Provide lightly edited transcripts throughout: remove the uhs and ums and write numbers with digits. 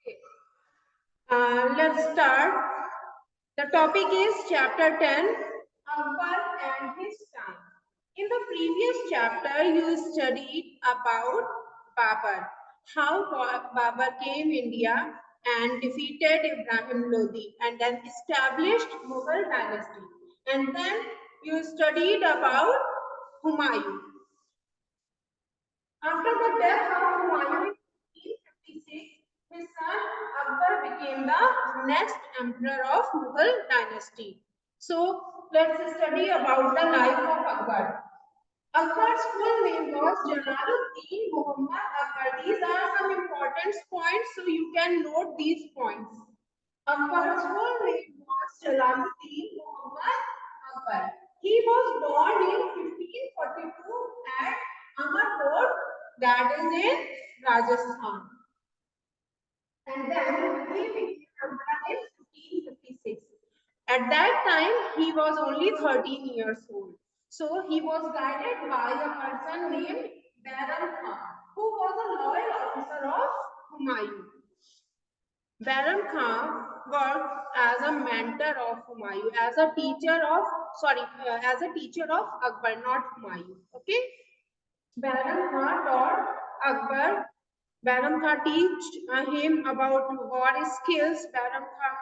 Okay. Let's start. The topic is chapter 10, Akbar and his time. In the previous chapter, you studied about Babur, how Babur came India and defeated Ibrahim Lodi and then established Mughal dynasty. And then you studied about Humayun. After the death of Humayun in 1556, his son Akbar became the next emperor of Mughal dynasty. So let's study about the life of Akbar. Akbar's full name was Jalaluddin Muhammad Akbar. These are some important points, so you can note these points. Akbar's full name was Jalaluddin Muhammad Akbar. He was born in 1542 at Amarkot, that is in Rajasthan. And then he became emperor in 1556. At that time, he was only 13 years old. So he was guided by a person named Baron Khan, who was a loyal officer of Humayun. Baron Khan worked as a mentor of Humayun, as a teacher of Akbar, not Humayun. Okay. Baron Khan taught Akbar. Baron Khan teach him about war skills. Baron Khan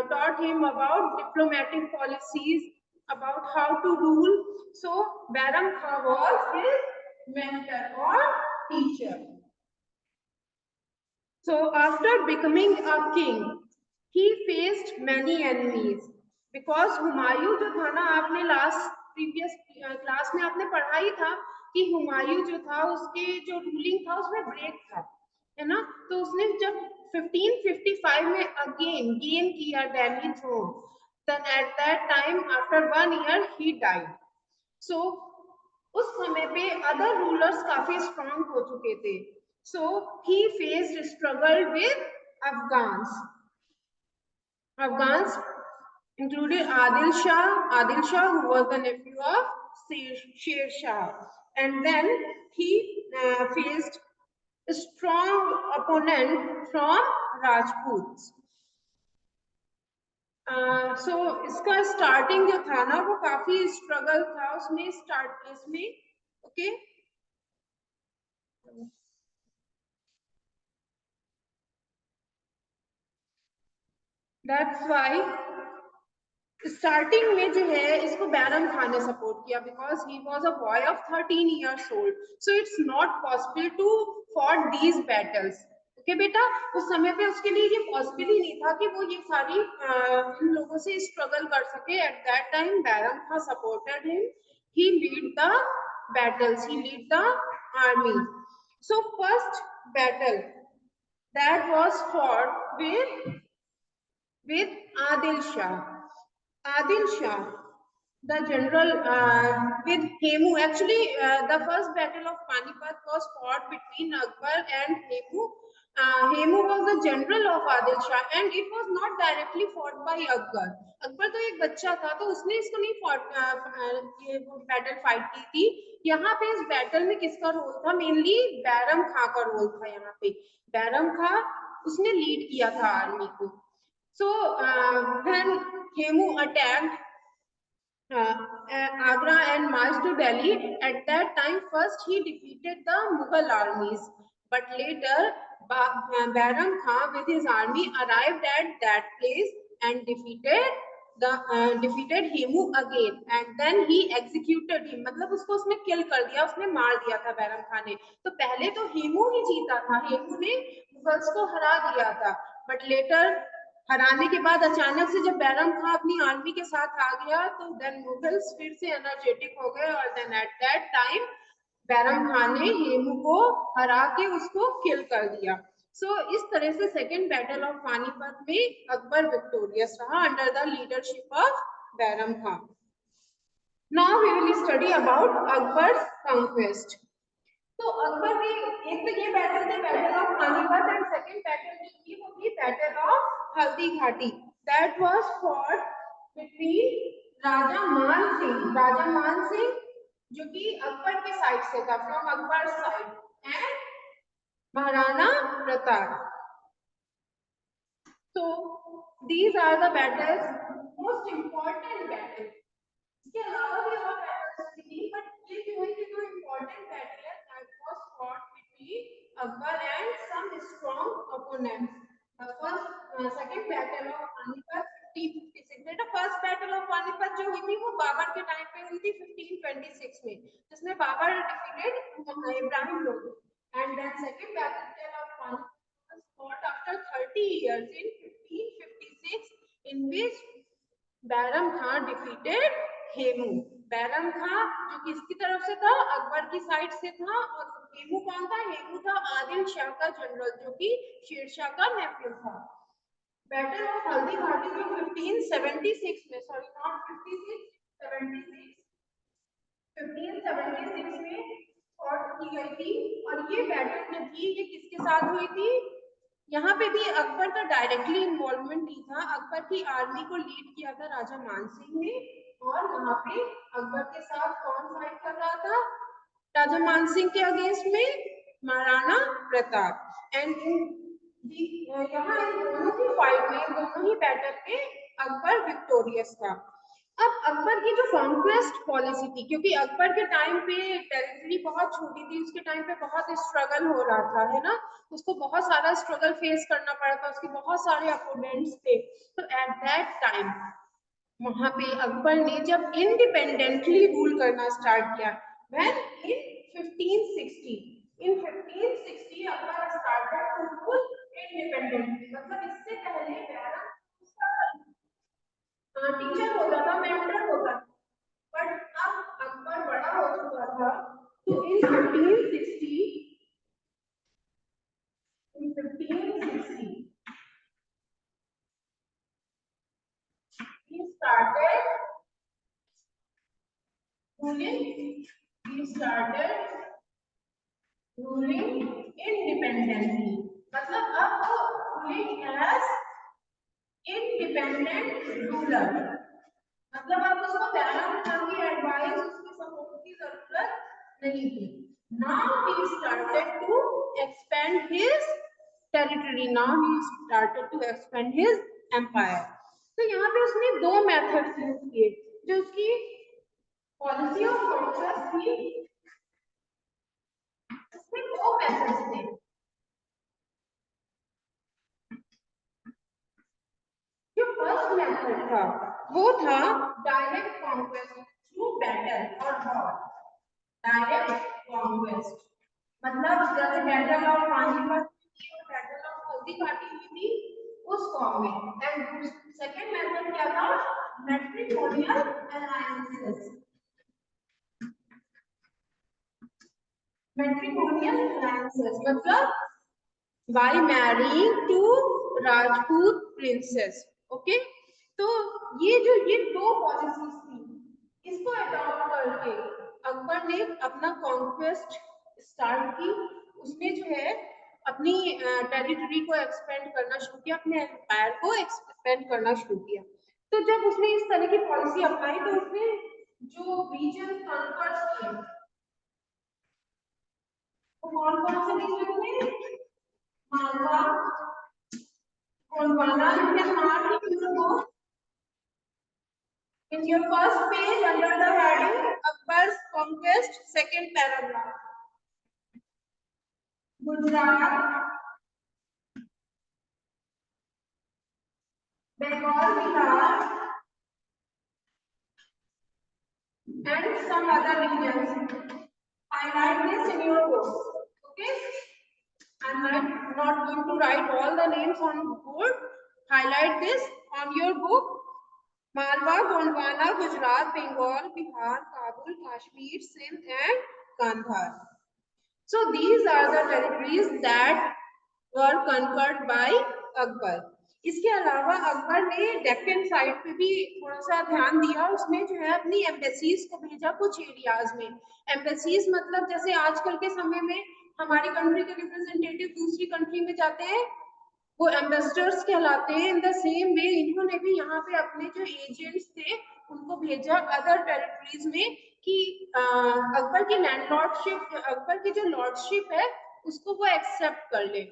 taught him about diplomatic policies, about how to rule. So Baron Khan was his mentor or teacher. So after becoming a king, he faced many enemies because Humayun जो था ना, आपने last previous class में आपने पढ़ा ही था कि हुमायूं जो था उसके जो रूलिंग था उसमें ब्रेक था, है ना। तो उसने जब 1555 में अगेन गेन किया Delhi throne, then at that time after 1 year he died. So उस समय पे अदर रूलर्स काफी स्ट्रांग हो चुके थे. So he faced struggle with Afghans. Afghans included Adil Shah, who was the nephew of Sher Shah. And then he faced a strong opponent from Rajputs. So इसका starting जो था ना वो काफी स्ट्रगल था उसमें इसमें ओके. That's why स्टार्टिंग में जो है इसको बैरम खान ने सपोर्ट किया because he was a boy of 13 years old. So it's not possible to fought these battles. Okay बेटा, उस समय पे उसके लिए ये पॉसिबल ही नहीं था कि वो ये सारी इन लोगों से स्ट्रगल कर सके. Eight that time Bairam Khan supported him. He lead the battles, he lead the army. So first battle that was fought with Adil Shah. Adil Shah, the general with Hemu. Actually, the first battle of Panipat was fought between Akbar and Hemu. Hemu was the general of Adil Shah, and it was not directly fought by Akbar. Akbar तो एक बच्चा था तो उसने इसको नहीं fought ये battle fight की थी. यहाँ पे इस बैटल में किसका रोल था? मेनली बैरम खां का रोल था. यहाँ पे बैरम खां उसने लीड किया था आर्मी को. So when Hemu attacked Agra and marched to Delhi, at that time first he defeated the Mughal armies, but later Bairam Khan with his army arrived at that place and defeated Hemu again, and then he executed him. मतलब उसको उसने kill कर दिया, उसने मार दिया था बैरम खान ने. तो पहले तो हेमू ही जीता था, हेमू ने मुगल्स को हरा दिया था, but later हराने के बाद अचानक से जब बैरम खान अपनी आर्मी के साथ आ गया तो देन मुगल्स फिर से एनर्जेटिक हो गए और then at that time Bairam Khan ने हेमू को हरा के उसको किल कर दिया. सो इस तरह से सेकेंड बैटल ऑफ पानीपत में अकबर विक्टोरियस रहा under the leadership of Bairam Khan. Now we will study about Akbar's conquest. तो अकबर ने एक तो ये बैटल थी battle of Panipat and second battle जो थी वो थी battle of Haldi Ghati. That was fought between Raja Man Singh जो कि अकबर के साइड से था, from Akbar side, and Maharana Pratap. So these are the battles, most important battles. इसके अलावा भी और battles थी, but ये जो है कि जो important battle है that was fought between Akbar and some strong opponents. The first second battle of Panipat 1556. बेटा first battle of Panipat जो हुई थी वो बाबर के टाइम पे हुई थी 1526 में, जिसमें Babur defeated Ibrahim Lodi. And then second battle of Panipat was fought after 30 years in 1556, in which Bairam Khan defeated Hemu. Bairam Khan जो किसकी तरफ से था, अकबर की साइड से था, और हेमू कौन था, हेमू था आदिल शाह का जनरल जो कि शेरशाह का नेफ्यू था. बैटल ऑफ हल्दी घाटी जो 1576 में, सॉरी नॉट 56, 76, 1576 में फॉट की गई थी. और ये बैटल जो थी ये किसके साथ हुई थी, यहाँ पे भी अकबर का डायरेक्टली इन्वॉल्वमेंट नहीं था. अकबर की आर्मी को लीड किया था राजा मानसिंह ने, और यहाँ पे अकबर के साथ कौन फाइट कर रहा था, राजा मानसिंह के अगेंस्ट में महाराणा प्रताप. एंड यहाँ इन दोनों की फाइट में, दोनों ही बैटल में अकबर विक्टोरियस था. अब अकबर की जो कॉन्क्वेस्ट पॉलिसी थी, क्योंकि अकबर के टाइम पे टेरिटरी बहुत छोटी थी, उसके टाइम पे बहुत स्ट्रगल हो रहा था, है ना, उसको बहुत सारा स्ट्रगल फेस करना पड़ा था, उसके बहुत सारे अपोनेंट्स थे. तो एट दैट टाइम वहां पे अकबर ने जब इंडिपेंडेंटली रूल करना स्टार्ट किया, when in 1560, in 1560 Akbar started to rule independently. मतलब इससे पहले बैरम टीचर होता था, मेंटर होता था, बट अब अकबर बड़ा हो चुका था. तो इन 1560 he started ruling, he started ruling independently. मतलब अब वो ruling as independent ruler. मतलब अब उसको बैरम खां की एडवाइस, उसकी सपोर्ट की जरूरत नहीं थी. Now he started to expand his territory. Now he started to expand his empire. तो यहाँ पे उसने दो मेथड्स यूज किए. जो उसकी पॉलिसी ऑफ कॉन्क्वेस्ट थी, उसमें दो मेथड्स थे. जो फर्स्ट मेथड था वो था डायरेक्ट कॉन्क्वेस्ट थ्रू बैटल और वॉर. डायरेक्ट कॉन्क्वेस्ट मतलब जैसे बैटल ऑफ पानीपत और बैटल ऑफ हल्दी घाटी हुई थी उस फॉर्म में. एंड सेकंड मेथड क्या था, मैट्रिमोनियल अलायंसेस. मैट्रिमोनियल अलायंसेस मतलब by marrying to Rajput princess. Okay, तो ये दो पॉलिसीज थी, इसको अडॉप्ट करके अकबर ने अपना कॉन्क्वेस्ट स्टार्ट की. उसने जो है अपनी टेरिटरी को एक्सपेंड करना शुरू किया, अपने एम्पायर को एक्सपेंड करना शुरू किया. तो जब उसने इस तरह की पॉलिसी अपनाई तो उसने जो रीजन कॉन्कर्स किए वो कौन से रीजन थे, Malwa, Gondwana. You can mark in your book, in your first page under the heading Akbar's conquest, second paragraph. Gujarat, Bengal, Bihar, and some other regions. Highlight this in your book. Okay? I'm not going to write all the names on board. Highlight this on your book. Malwa, Gondwana, Gujarat, Bengal, Bihar, Kabul, Kashmir, Sindh, and Kandahar. So these are the territories that were conquered by Akbar. इसके अलावा अकबर ने Deccan side पे भी थोड़ा सा ध्यान दिया. उसने जो है अपनी एम्बेसीज को भेजा कुछ एरियाज में. एम्बेसीज मतलब जैसे आजकल के समय में हमारी कंट्री के रिप्रेजेंटेटिव दूसरी कंट्री में जाते हैं, वो एम्बेसडर्स कहलाते हैं. इन द सेम वे इन्होंने भी यहाँ पे अपने जो एजेंट्स थे उनको भेजा अदर टेरिटरीज में कि अकबर की लैंडलॉर्डशिप, अकबर की जो लॉर्डशिप है उसको वो एक्सेप्ट कर ले.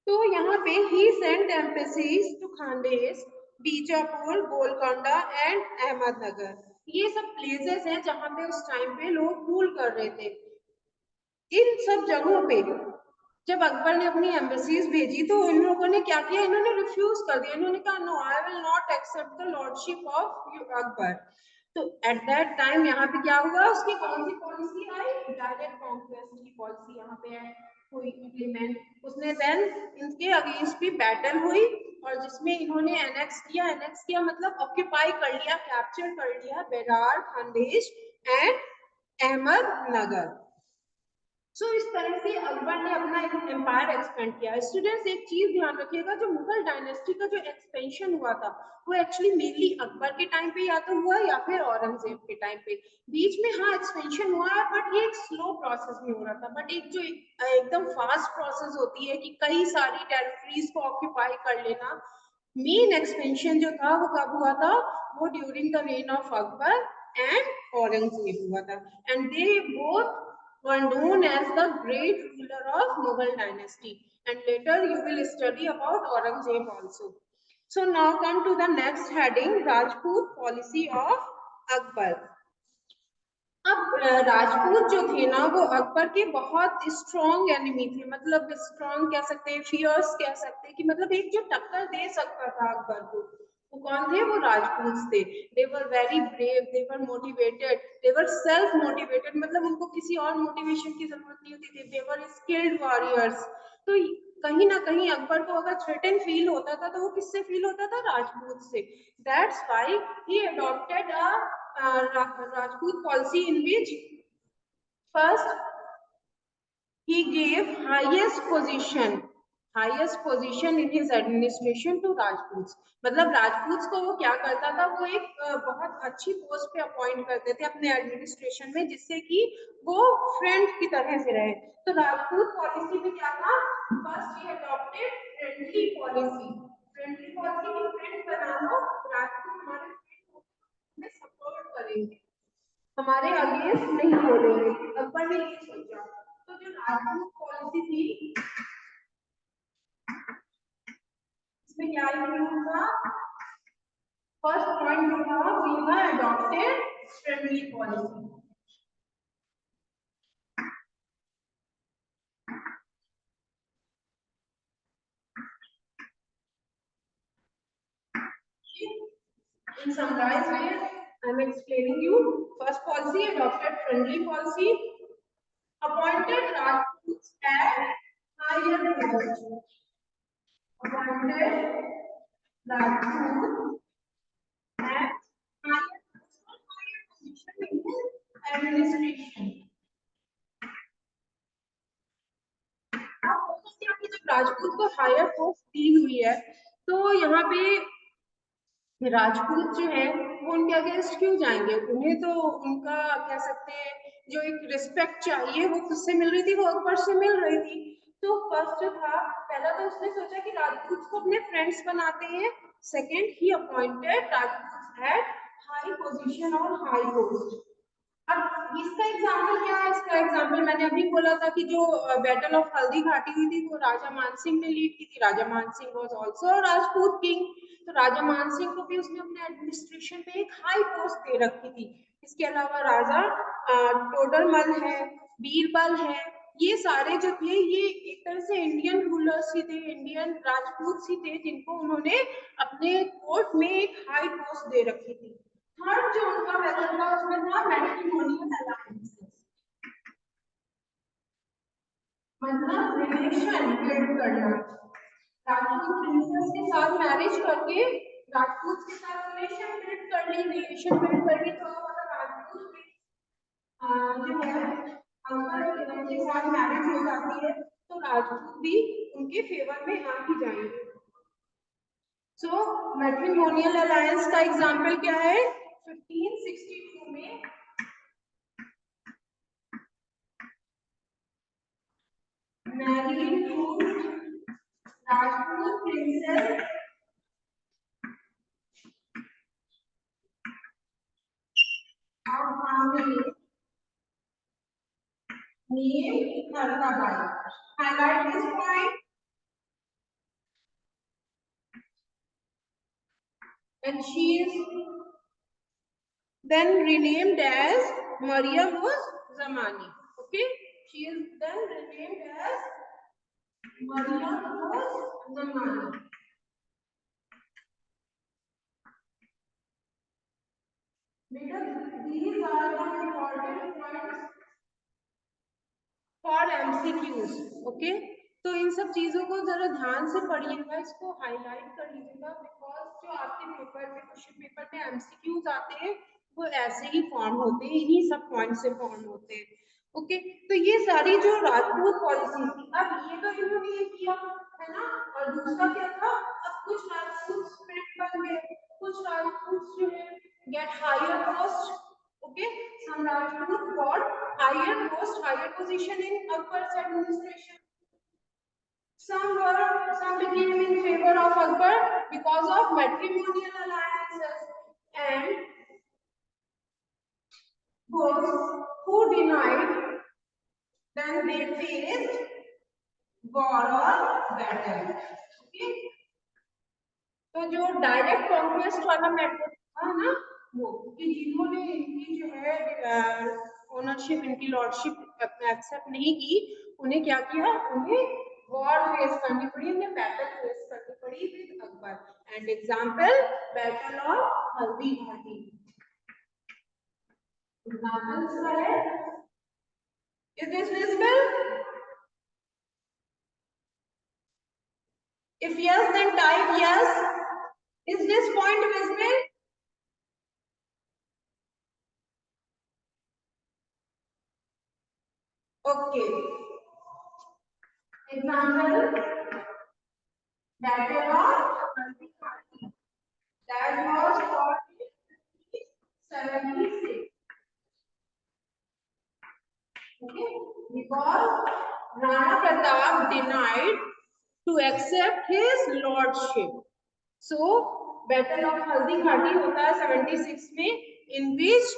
तो यहाँ पे ही sent embassies to Khandesh, Bijapur, Golconda and Ahmednagar. ये सब प्लेसेस हैं जहाँ पे उस टाइम पे लोग रूल कर रहे थे। इन सब जगहों पे जब अकबर ने अपनी एम्बेसीज भेजी तो इन लोगों ने क्या किया, इन्होंने रिफ्यूज कर दिया। इन्होंने कहा no, I will not accept the lordship of Akbar. तो एट दैट टाइम यहाँ पे क्या हुआ, उसकी कौन सी पॉलिसी आई, डायरेक्ट कॉन्क्वेस्ट की पॉलिसी यहाँ पे हुई इम्प्लीमेंट। उसने देन इनके अगेंस्ट भी बैटल हुई और जिसमें इन्होंने एनेक्स किया मतलब ऑक्यूपाई कर लिया, कैप्चर कर लिया बेरार, खानदेश एंड अहमदनगर। सो इस तरह से अकबर ने अपना एक एम्पायर एक्सपेंड किया। स्टूडेंट्स एक चीज ध्यान रखिएगा, जो मुगल डायनेस्टी का जो एक्सपेंशन हुआ था वो एक्चुअली मेनली अकबर के टाइम पे या तो हुआ या फिर औरंगजेब के टाइम पे। बीच में हाँ एक्सपेंशन हुआ है बट ये एक स्लो प्रोसेस में हो रहा था। बट एक जो एकदम फास्ट प्रोसेस होती है कि कई सारी टेरिटरीज को ऑक्यूपाई कर लेना, मेन एक्सपेंशन जो था वो कब हुआ था, वो during the rain of Akbar and Aurangzeb हुआ था। And they both were known as the great ruler of Mughal dynasty, and later you will study about Aurangzeb also. So now come to the next heading, Rajput policy of Akbar. अब राजपूत जो थे ना वो अकबर के बहुत strong enemy थे, मतलब strong कह सकते हैं, फियर्स कह सकते हैं कि मतलब एक जो टक्कर दे सकता था अकबर को, वो कौन थे, वो राजपूत थे। They were very brave, they were motivated, they were self motivated, मतलब उनको किसी और मोटिवेशन की जरूरत नहीं होती थी। दे वर स्किल्ड वॉरियर्स। तो कहीं ना कहीं अकबर को अगर थ्रेटन फील होता था तो वो किससे फील होता था, राजपूत से। That's why he adopted a Rajput policy in which first he gave highest position in his administration to Rajputs। मतलब राजपूत को वो क्या करता था, वो एक बहुत अच्छी पोस्ट पे अपॉइंट करते थे अपने एडमिनिस्ट्रेशन में, जिससे कि वो फ्रेंड की तरह से रहे। तो राजपूत पॉलिसी में क्या था, first he adopted friendly policy. Friendly policy की फ्रेंड बना लो, राजपूत हमारे फ्रेंड में सपोर्ट करेंगे, हमारे अगेंस्ट नहीं बोलेंगे। अकबर ने ये सोचा। तो जो राजपूत पॉलिसी थी इसमें क्या इंक्लूड था, फर्स्ट पॉइंट जो था we have adopted friendly policy. In summarized way, I am explaining you. First policy, adopted friendly policy, appointed Rajputs at higher post, appointed Rajputs at higher position in administration. जब राजपूत को higher post दी हुई है तो यहाँ पे राजपूत जो है वो उनके अगेंस्ट क्यों जाएंगे, उन्हें तो उनका कह सकते हैं जो एक रिस्पेक्ट चाहिए वो किससे मिल रही थी, वो अकबर से मिल रही थी। तो फर्स्ट जो था, पहला तो उसने सोचा कि राजपूत को अपने फ्रेंड्स बनाते हैं। Second, he appointed Rajput at high position और हाई पोस्ट। अब इसका एग्जाम्पल क्या है, इसका एग्जाम्पल मैंने अभी बोला था कि जो बैटल ऑफ हल्दी घाटी हुई थी वो राजा मानसिंह ने लीड की थी। Raja Mansingh was also Rajput king. तो राजा मानसिंह को भी उसने अपने एडमिनिस्ट्रेशन में एक हाई पोस्ट दे रखी थी। इसके अलावा राजा टोडरमल है, बीरबल है, ये सारे जो थे ये एक तरह से इंडियन रूलर्स ही थे, इंडियन राजपूत ही थे, जिनको उन्होंने अपने कोर्ट में एक हाई पोस्ट दे रखी थी। थर्ड जो उनका मेथड था उसमें था मैट्रिमोनियल अलायंस, मतलब रिलेशन बिल्ड करना। राजपूत प्रिंसेस के साथ मैरिज करके राजपूत के साथ रिलेशन बिल्ड कर ली, रिलेशन बिल्ड करके तो राजपूत जो है अकबर के साथ मैरिज हो जाती है तो राजपूत भी उनके फेवर में आ ही जाएंगे। सो मैट्रिमोनियल अलायंस का एग्जांपल क्या है, 1562 में married to Rajput princess of family named Kartabai. Highlight this point. and she is then renamed as Maryam uz Zamani. Okay, she is then renamed as Maryam uz Zamani. These are the important points for MCQs okay. तो इन सब चीजों को जरा ध्यान से पढ़िएगा, इसको highlight कर लीजिएगा, बिकॉज जो आपके पेपर में क्वेश्चन पेपर में एमसीक्यूज आते हैं वो ऐसे ही फॉर्म होते हैं, इन्हीं सब पॉइंट से फॉर्म होते हैं। ओके, तो ये सारी जो राजपूत पॉलिसी थी, अब ये तो इन्होंने ये किया है ना, और दूसरा क्या था, अब कुछ राजपूत स्प्लिट बन गए, कुछ राजपूत जो है get higher post. Okay, some Rajput got higher post, higher position in Akbar's administration. Some became in favor of Akbar because of matrimonial alliances, and those who denied, then they faced war or battle. Okay, तो जो direct conquest वाला method था ना, वो कि जिन्होंने इनकी जो है ओनरशिप, इनकी लॉर्डशिप एक्सेप्ट नहीं की, उन्हें क्या किया, उन्हें वॉर फेस करनी पड़ी, उन्हें बैटल फेस करनी पड़ी with Akbar. And example battle of Haldi घाटी, एग्जांपल इसका है, is this visible? If yes, then type yes. Is this point visible? Okay. Example, battle of Haldi Ghati. That was fought in 76. Okay, because Rana Pratap denied to accept his lordship. So battle of Haldi Ghati होता है 76 में, in which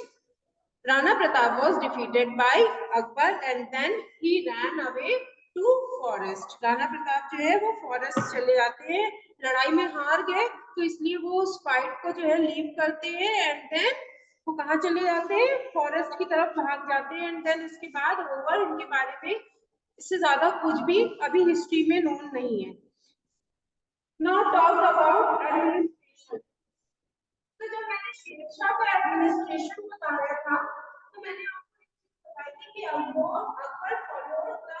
Rana Pratap was defeated by Akbar and then he ran away to forest. Rana Pratap जो है वो forest चले जाते हैं, लड़ाई में हार गए तो इसलिए वो उस फाइट को जो है लीव करते हैं, एंड देन वो कहाँ चले जाते हैं, फॉरेस्ट की तरफ भाग जाते हैं, एंड देन उसके बाद ओवर, इनके बारे में इससे ज्यादा कुछ भी अभी हिस्ट्री में नोन नहीं है। Now talk about administration. तो जब मैंने शेरशाह का एडमिनिस्ट्रेशन बताया था, तो मैंने आपको बताया था कि Akbar followed the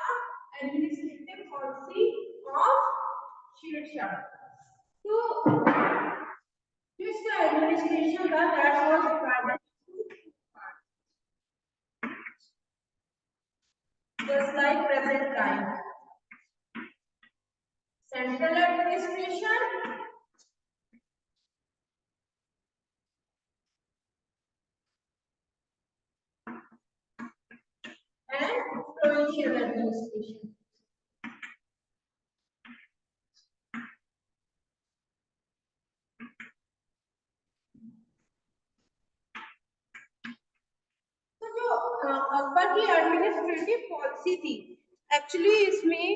administrative policy of Sher Shah. तो जिसका एडमिनिस्ट्रेशन था that was divided just like present time, central administration and provincial administration। तो जो अकबर की एडमिनिस्ट्रेटिव पॉलिसी थी, एक्चुअली इसमें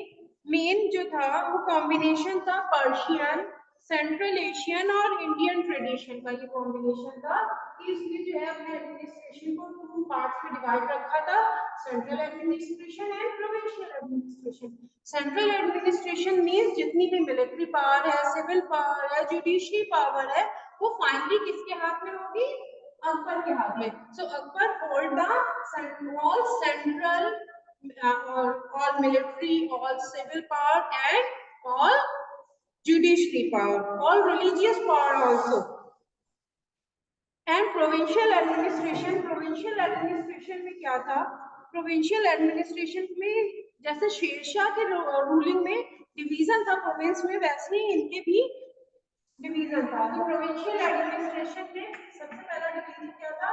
मेन जो था वो कॉम्बिनेशन था पर्शियन, सेंट्रल एशियन और इंडियन ट्रेडिशन का, ये कॉम्बिनेशन था कि इसने जो है अपने एडमिनिस्ट्रेशन को 2 पार्ट्स में डिवाइड रखा था, central administration and provincial administration. Central administration means जितनी भी मिलिट्री पावर है, सिविल पावर है, जुडिशरी पावर है, वो फाइनली किसके हाथ में होगी, अकबर के हाथ में। So Akbar hold the all central all military, all civil power and all judiciary power, all religious power also, and provincial administration। provincial administration में क्या था, provincial administration में जैसे शेरशाह के रूलिंग में डिवीजन था प्रोविंस में, वैसे ही इनके भी डिवीजन था। तो प्रोविंशियल एडमिनिस्ट्रेशन में सबसे पहला डिवीजन क्या था,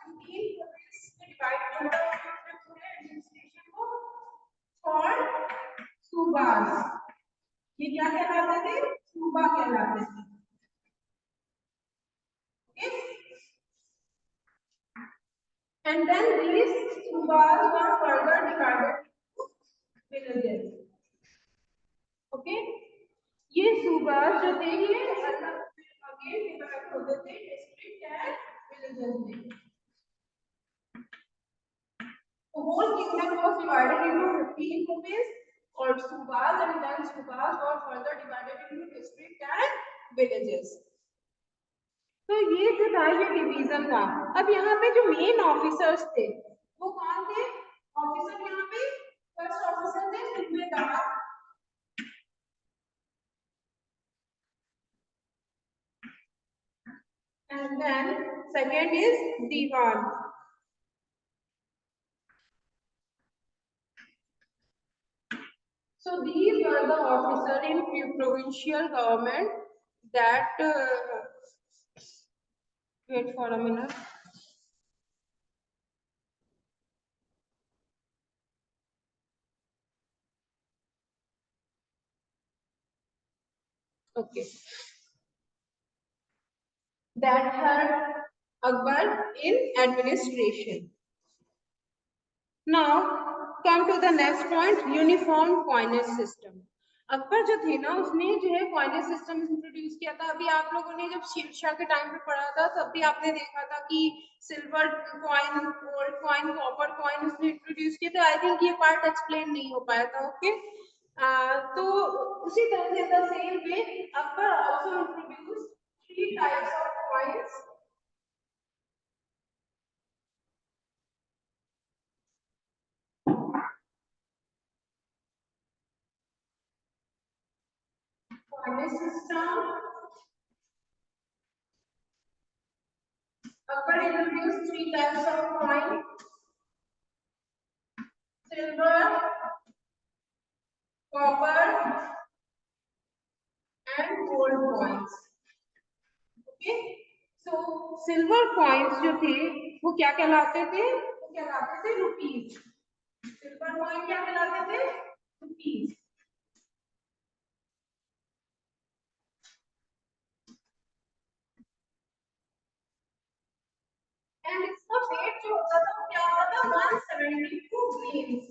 15 प्रोविंस में डिवाइड किया था पूरे एडमिनिस्ट्रेशन को, कॉल्ड सूबास। ये क्या कहलाते थे, सूबा कहलाते थे। And then these subas were further divided into villages. Okay, ये सूबास जो थे ये अगेन डिवाइड होते थे डिस्ट्रिक्ट एंड विलेजेस में. The whole kingdom was divided into 15 rupees or subas, and then subas were further divided into district and villages. तो ये जो था ये डिवीजन था. अब यहाँ पे जो मेन ऑफिसर्स थे वो कौन थे? ऑफिसर यहाँ पे फर्स्ट ऑफिसर थे सूबेदार, and then second is Diwan. So these were the officers in provincial government that wait for a minute. Okay. That helped Akbar in administration. Now come to the next point, uniform coinage system. Akbar जो थे ना उसने जो है coinage system introduce किया था. अभी आप लोगों ने जब शेरशाह के टाइम पे पढ़ा था तब भी आपने देखा था कि silver coin, gold coin, copper coin उसने इंट्रोड्यूस किया था. आई थिंक ये पार्ट एक्सप्लेन नहीं हो पाया था. ओके. तो उसी तरह से the same way Akbar also introduce three types of coins. Coinage system. Akbar introduced three types of coin: silver, copper, and gold coins. Okay. So silver coins जो थे वो क्या कहलाते थे? वो कहलाते थे रुपीज. सिल्वर कॉइन क्या कहलाते थे? रुपीज. एंड इसका वेट जो होता था वो क्या होता था? 172 ग्राम्स.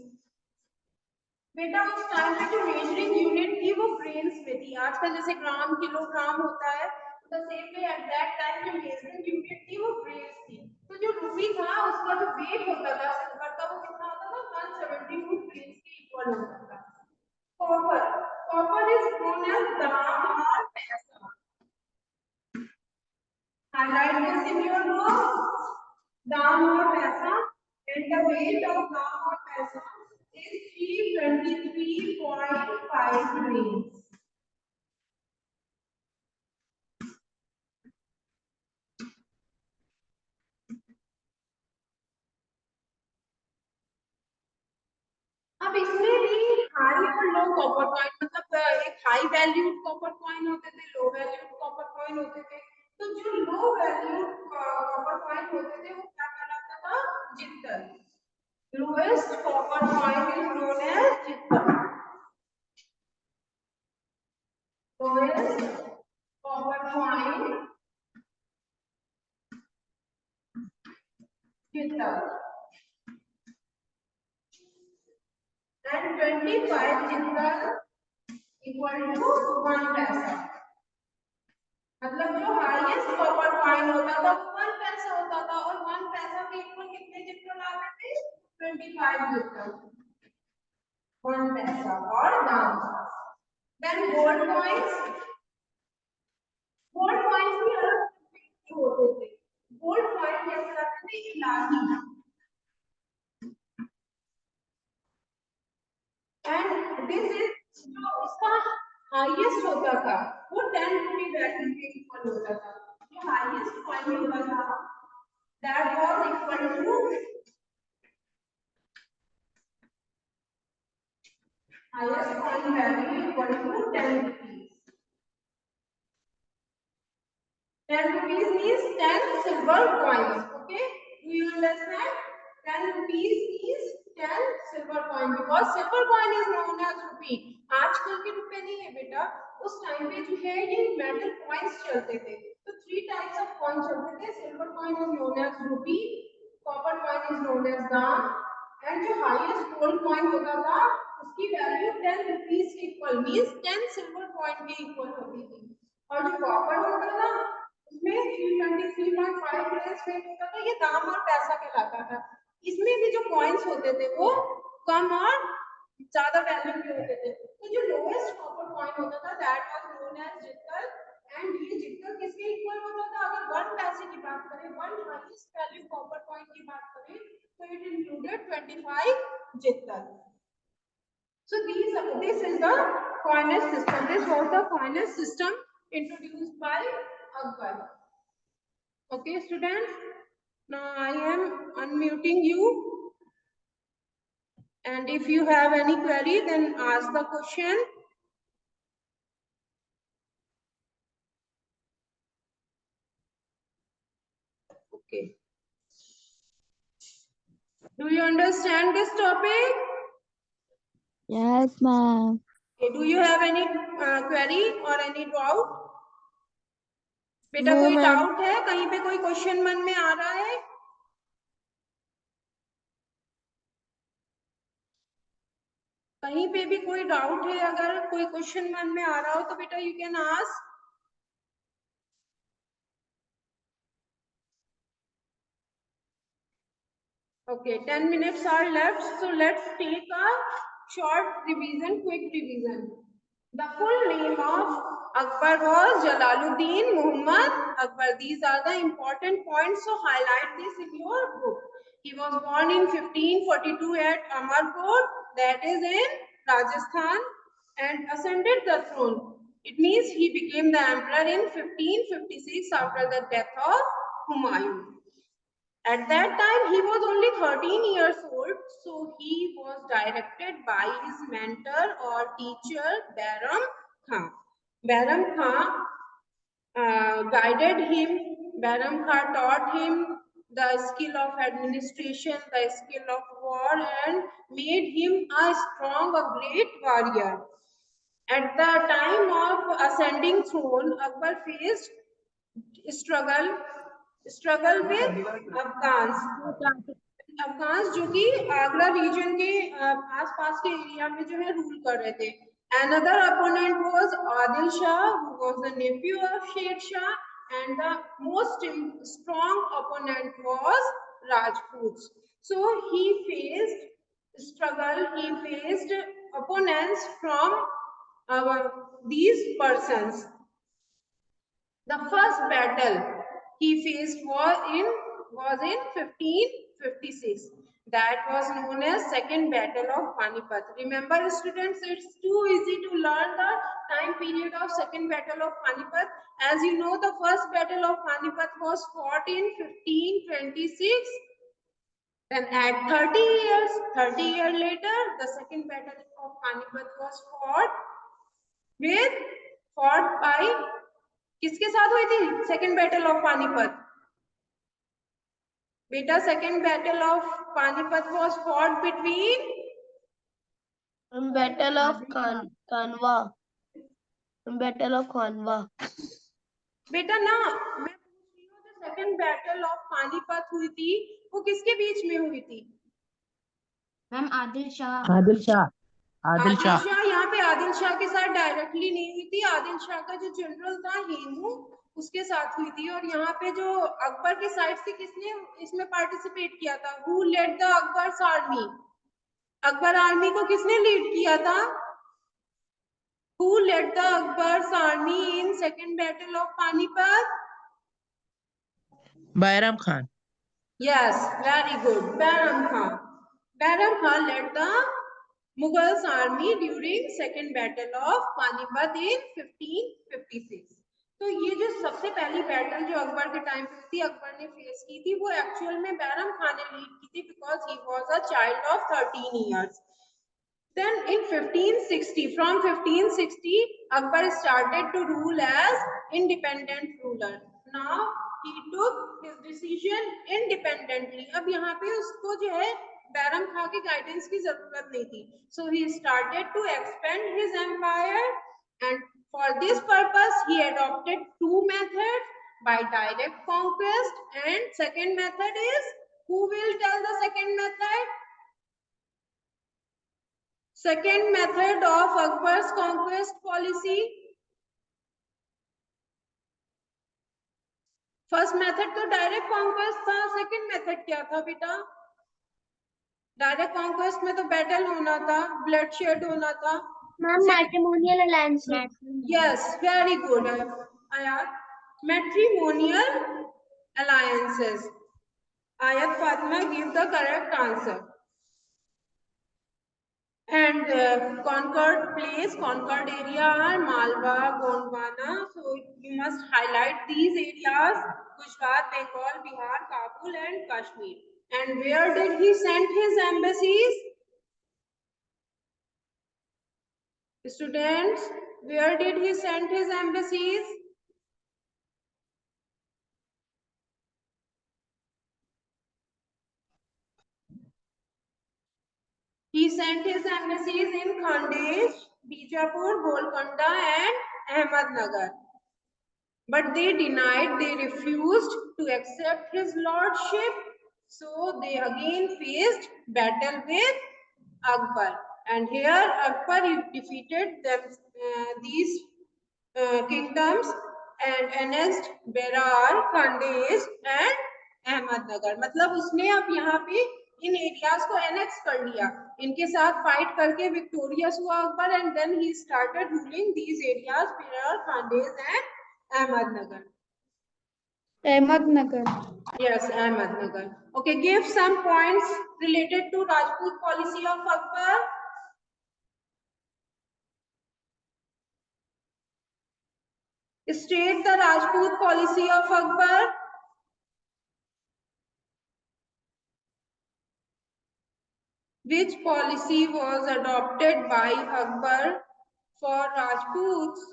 बेटा उस टाइम पे जो मेजरिंग यूनिट थी वो ग्रेन्स में थी. आजकल जैसे ग्राम, किलोग्राम होता है, तो same way at that time जो मेजरिंग यूनिट थी वो ग्रेन्स थी. तो जो रुपी था उसका जो वेट होता था सिल्वर का वो कितना होता था? 172 ग्राम्स के इक्वल होता था. Copper, copper is known as dam और paisa. Highlight this in your notes. दाम और पैसा, एंड द वेट ऑफ दाम और पैसा is 323.5 grams. अब इसमें भी हाई और लो कॉपर कॉइन, मतलब एक हाई वैल्यूड कॉपर कॉइन होते थे, लो वैल्यूड कॉपर कॉइन होते थे. तो जो लो वैल्यूड कॉपर कॉइन होते थे वो क्या कहलाता था? Jital. Lowest copper coin is known as jital. Lowest copper coin jital. And 25 jital equal to 1 paisa. मतलब जो हाईएस्ट कॉपर कॉइन होता था वो 1 पैसा होता था, और 1 पैसा के इक्वल कितने जित्तल आते थे? 25 जित्तल. 1 पैसा और दाम. Then gold coins. Gold coins भी अलग होते थे. गोल्ड कॉइन कैसे लगते थे? इलाही. एंड दिस इज जो इसका हाईएस्ट होता था वो 10 रुपए वैल्यू के इक्वल होता था. जो हाईएस्ट कॉइन होता था that was equal to highest coin value equal to 10 rupees. 10 rupees means 10 silver coins. Okay, do you understand? 10 rupees is 10 silver coin because silver coin is known as rupee. आजकल के रुपए नहीं है बेटा. उस time पे जो है ये मेटल कॉइन्स चलते थे. तो थ्री टाइप्स ऑफ कॉइन चलते थे. Silver coin is known as rupee, copper coin is known as dam, and जो हाईएस्ट गोल्ड कॉइन होता था उसकी वैल्यू 10 रुपीस के इक्वल मींस 10 सिल्वर कॉइन के इक्वल होती थी. और जो कॉपर होता था इसमें 323.5 प्लेस वेट होता था, ये दाम और पैसा कहलाता था। इसमें भी जो कॉइन्स होते थे वो कम और ज्यादा वैल्यू के होते थे। तो जो लोएस्ट कॉपर कॉइन होता था that was known as jital, and ये जित्तल किसके इक्वल होता था? अगर 1 पैसे की बात करें, 1 हाईएस्ट वैल्यू कॉपर कॉइन की बात करें तो it included 25 जित्तल। So this is the coinage system. This was the coinage system introduced by Akbar. Okay, students. Now I am unmuting you, and if you have any query, then ask the question. Okay. Do you understand this topic? Yes, ma'am. Okay. Do you have any query or any doubt? बेटा No, कोई ma'am. Doubt है? कहीं पे कोई question मन में आ रहा है? कहीं पे भी कोई डाउट है, अगर कोई क्वेश्चन मन में आ रहा हो तो बेटा you can ask. Okay, 10 minutes are left, so let's take a short revision, quick revision. The full name of Akbar was Jalaluddin Muhammad Akbar. These are the important points, so highlight this in your book. He was born in 1542 at Amarkot, that is in Rajasthan, and ascended the throne. It means he became the emperor in 1556 after the death of Humayun. At that time, he was only 13 years old, so he was directed by his mentor or teacher, Bairam Khan. Bairam Khan guided him. Bairam Khan taught him the skill of administration, the skill of war, and made him a strong, a great warrior. At the time of ascending throne, Akbar faced struggle with Afghans जो कि Agra reason के आसपास के area में जो है rule कर रहे थे. Another opponent was Adil Shah, who was the nephew of Sher Shah, and the most strong opponent was Rajputs. So he faced struggle, he faced opponents from these persons. The first battle he faced was in 1556. That was known as Second Battle of Panipat. Remember, students, it's too easy to learn the time period of Second Battle of Panipat. As you know, the first Battle of Panipat was fought in 1526. Then at 30 years later, the Second Battle of Panipat was fought by किसके साथ हुई थी second battle of Panipat? बेटा second battle of Panipat was fought between battle of Khanwa. Battle of Khanwa. बेटा ना मैं पूछ रही हूँ जो सेकेंड बैटल ऑफ पानीपत हुई थी वो किसके बीच में हुई थी? मैम आदिल शाह. आदिल शाह यहाँ पे आदिल शाह के साथ डायरेक्टली नहीं हुई थी. आदिल शाह का जो जनरल था हेमू, उसके साथ हुई थी. और यहाँ पे जो अकबर के साइड से किसने इसमें पार्टिसिपेट किया था? Who led the Akbar's army? Akbar army को किसने लीड किया था? Who led the Akbar's army in second battle of Panipat? Bairam Khan. Yes, very good. Bairam Khan. Bairam Khan led the Mughals army during second battle of Panipat in 1556. तो ये जो सबसे पहली battle जो अकबर के time पे थी, अकबर ने फेस की थी, वो एक्चुअल में बैरम खान ने लीड की थी because he was a child of 13 years. Then in 1560, from 1560, Akbar started to rule as independent ruler. Now he took his decision independently. अब यहाँ पे उसको जो है बैरम खां के गाइडेंस की जरूरत नहीं थी. So he started to expand his empire, and for this purpose he adopted two methods: by direct conquest, and second method is, who will tell the second method? Second method of Akbar's conquest policy. First method तो direct conquest था, second method क्या था बेटा? Direct conquest में तो battle होना था, blood shed होना था। Ma'am matrimonial alliances. Yes, very good आयात, matrimonial alliances. Ayat Fatima give the correct answer. And conquered place, conquered area are Malwa, Gondwana. So you must highlight these areas: Gujarat, Bengal, Bihar, Kabul, and Kashmir. And where did he send his embassies? Students, where did he send his embassies? He sent his embassies in Khandesh, Bijapur, Golconda, and Ahmednagar. But they denied, they refused to accept his lordship. So they again faced battle with Akbar. And here Akbar defeated them, these kingdoms and annexed Berar, Khandesh and Ahmednagar. मतलब उसने अब यहाँ पे इन areas को annex कर लिया, इनके साथ फाइट करके विक्टोरियस हुआ Akbar, and then he started ruling these areas Berar, Khandesh and Ahmednagar. Ahmednagar. Yes, Ahmednagar. Okay, give some points related to Rajput policy of Akbar. State the Rajput policy of Akbar. Which policy was adopted by Akbar for Rajputs?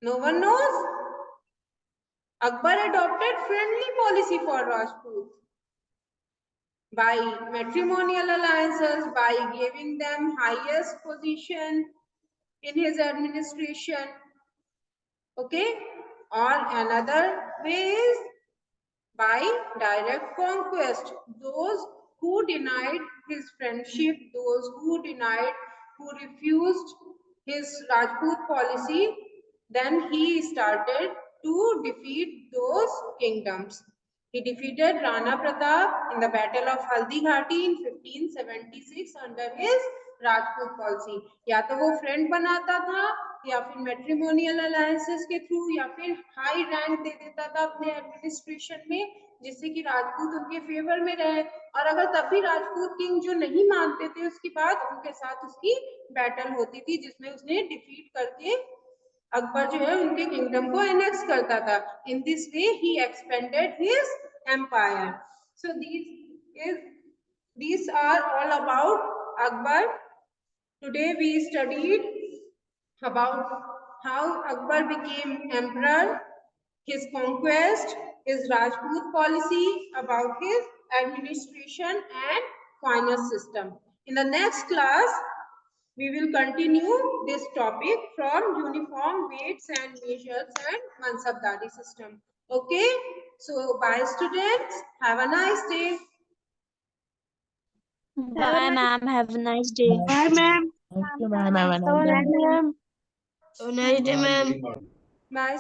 No one knows? Akbar adopted friendly policy for Rajputs by matrimonial alliances, by giving them highest position in his administration. Okay? Or another way is by direct conquest. Those who denied his friendship, those who denied, who refused his Rajput policy, then he started to defeat those kingdoms. He defeated Rana Pratap in the Battle of Haldi Ghati in 1576 under his Rajput policy. या तो वो friend बनाता था, या फिर matrimonial alliances के through, या फिर हाई रैंक दे देता था अपने एडमिनिस्ट्रेशन में, जिससे कि राजपूत उनके फेवर में रहे। और अगर तब भी राजपूत किंग जो नहीं मानते थे, उसके बाद उनके साथ उसकी बैटल होती थी, जिसमें उसने डिफीट करके अकबर जो है उनके किंगडम को एनेक्स करता था। In this way he expanded his empire. So these are all about Akbar. Today we studied about how Akbar became emperor, his conquest, his Rajput policy, about his administration and finance system. In the next class, we will continue this topic from uniform weights and measures and mansabdari system. Okay, so bye students, have a nice day. Bye, ma'am. Have a nice day. Bye, ma'am. Thank you, ma'am. Have a nice day. Bye, ma'am. Have a nice day, ma'am. Bye.